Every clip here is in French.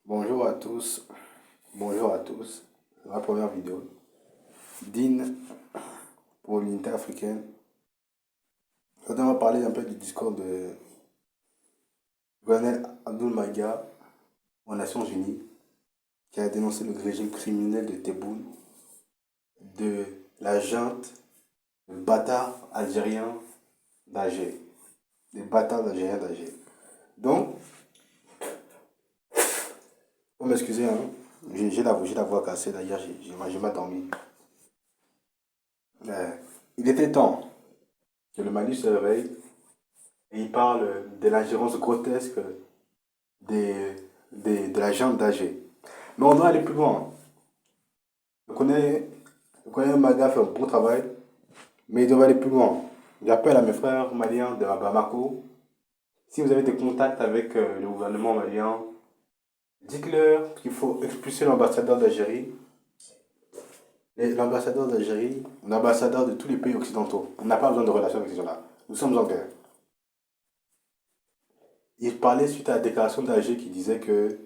Bonjour à tous, bonjour à tous. C'est ma première vidéo. Dean pour l'unité africaine. Aujourd'hui, on va parler un peu du discours de Colonel Abdul Maïga aux Nations Unies, qui a dénoncé le régime criminel de Tebboune, de la junte, le bâtard algérien d'Alger. Les bâtards algériens d'Alger. Donc, faut m'excuser, hein. J'ai la voix cassée d'ailleurs, j'ai mal dormi. Euh, il était temps que le Mali se réveille et il parle de l'ingérence grotesque des, de la junte d'Alger. Mais on doit aller plus loin. Je connais Maga fait un bon travail, mais il doit aller plus loin. J'appelle à mes frères maliens de Bamako. Si vous avez des contacts avec le gouvernement malien, dites-leur qu'il faut expulser l'ambassadeur d'Algérie, l'ambassadeur d'Algérie, l'ambassadeur de tous les pays occidentaux. On n'a pas besoin de relations avec ces gens-là. Nous sommes en guerre. Il parlait suite à la déclaration d'Alger qui disait que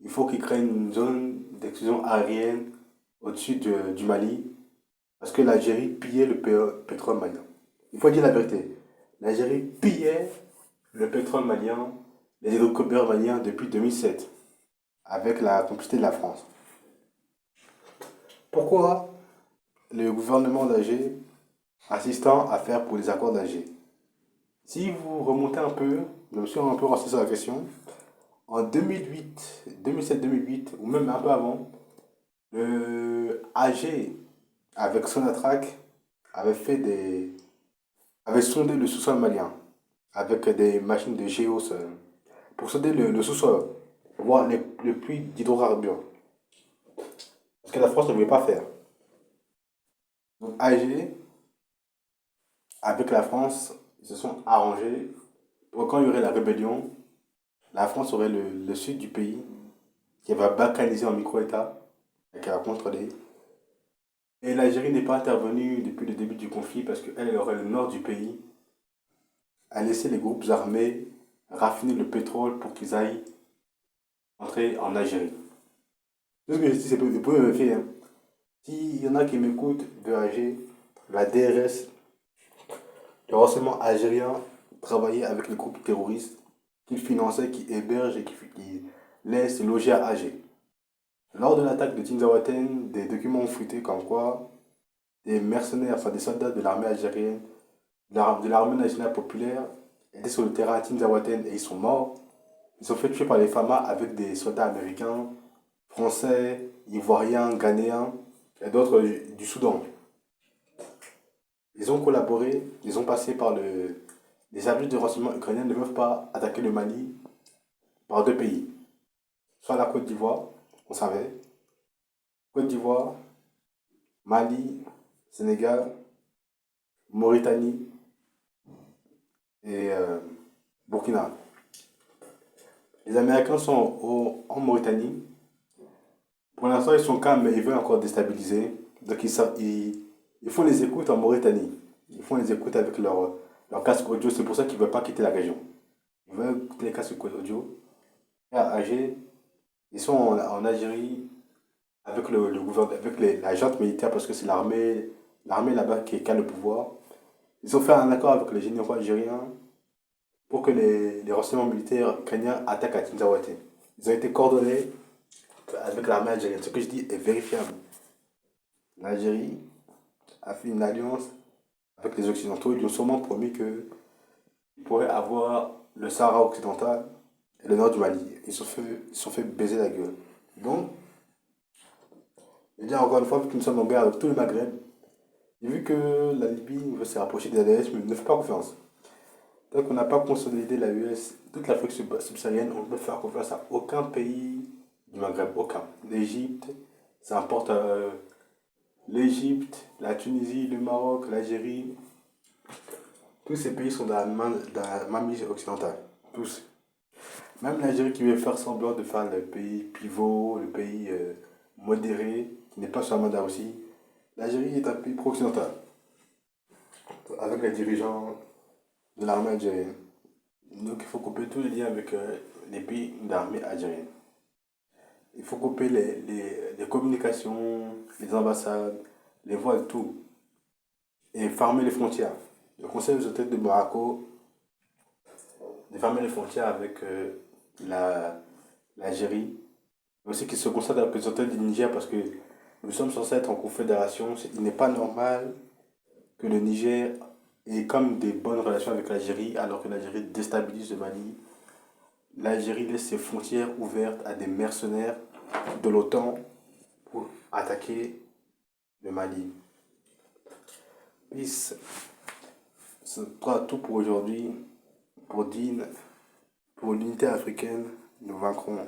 il faut qu'il crée une zone d'exclusion aérienne au-dessus du Mali parce que l'Algérie pillait le pétrole malien. Il faut dire la vérité. L'Algérie pillait le pétrole malien, les hydrocarbures maliens depuis 2007 avec la complicité de la France. Pourquoi le gouvernement d'Alger assistant à faire pour les accords d'Alger? Si vous remontez un peu, je me suis un peu renseigné sur la question, en 2008, 2007-2008, ou même un peu avant, le AG, avec Sonatrach, avait fait des, avait sondé le sous-sol malien avec des machines de géos pour sonder le sous-sol, voir les puits d'hydrocarbures. Ce que la France ne voulait pas faire. Donc AG, avec la France, ils se sont arrangés pour quand il y aurait la rébellion, la France aurait le sud du pays qui va balkaniser en micro-État et qui va contrôler. Et l'Algérie n'est pas intervenue depuis le début du conflit parce qu'elle elle aurait le nord du pays à laisser les groupes armés raffiner le pétrole pour qu'ils aillent entrer en Algérie. Tout ce que je dis, c'est que vous pouvez vérifier. Hein. S'il y en a qui m'écoutent de Alger, la DRS, le renseignement algérien, travaillait avec les groupes terroristes qu'ils finançaient, qui hébergent et qui laissent loger à Alger. Lors de l'attaque de Tinzawaten, des documents ont fuité comme quoi des mercenaires, enfin des soldats de l'armée algérienne, de l'armée nationale populaire, étaient sur le terrain à Tinzawaten et ils sont morts. Ils sont fait tuer par les FAMA avec des soldats américains, français, ivoiriens, ghanéens et d'autres du Soudan. Ils ont collaboré, ils ont passé par le. Les services de renseignement ukrainiens ne peuvent pas attaquer le Mali par deux pays. Soit la Côte d'Ivoire, on savait, Côte d'Ivoire, Mali, Sénégal, Mauritanie et Burkina. Les Américains sont en Mauritanie. Pour l'instant, ils sont calmes, mais ils veulent encore déstabiliser. Donc, ils font les écoutes en Mauritanie. Ils font les écoutes avec leur casque audio. C'est pour ça qu'ils ne veulent pas quitter la région. Ils veulent écouter les casques audio. Et à Alger, ils sont en Algérie avec le gouvernement, avec la junte militaire parce que c'est l'armée là-bas qui a le pouvoir. Ils ont fait un accord avec les généraux algériens pour que les renseignements militaires ukrainiens attaquent à Tinzaouaté. Ils ont été coordonnés avec l'armée algérienne. Ce que je dis est vérifiable. L'Algérie a fait une alliance avec les Occidentaux. Ils lui ont sûrement promis qu'ils pourraient avoir le Sahara occidental et le nord du Mali. Ils se sont fait baiser la gueule. Donc, je dis encore une fois, vu que nous sommes en guerre avec tout le Maghreb, et vu que la Libye veut se rapprocher de l'AES, mais ne fait pas confiance. Tant qu'on n'a pas consolidé la US, toute l'Afrique subsaharienne, on ne peut faire confiance à aucun pays du Maghreb, aucun. L'Égypte, ça importe l'Égypte, la Tunisie, le Maroc, l'Algérie. Tous ces pays sont dans la mainmise occidentale. Tous. Même l'Algérie qui veut faire semblant de faire le pays pivot, le pays modéré, qui n'est pas sur la mandat aussi. L'Algérie est un pays pro-occidental, avec les dirigeants de l'armée algérienne. Donc il faut couper tous les liens avec les pays d'armée algérienne. Il faut couper les communications, les ambassades, les voies, tout. Et fermer les frontières. Le conseil aux autorités de Bamako de fermer les frontières avec la, l'Algérie. Mais aussi qu'ils se concentrent avec les autorités du Niger parce que nous sommes censés être en confédération. Il n'est pas normal que le Niger ait comme des bonnes relations avec l'Algérie alors que l'Algérie déstabilise le Mali. L'Algérie laisse ses frontières ouvertes à des mercenaires de l'OTAN pour attaquer le Mali. Peace. Ce sera tout pour aujourd'hui. Pour Dean, pour l'unité africaine, nous vaincrons.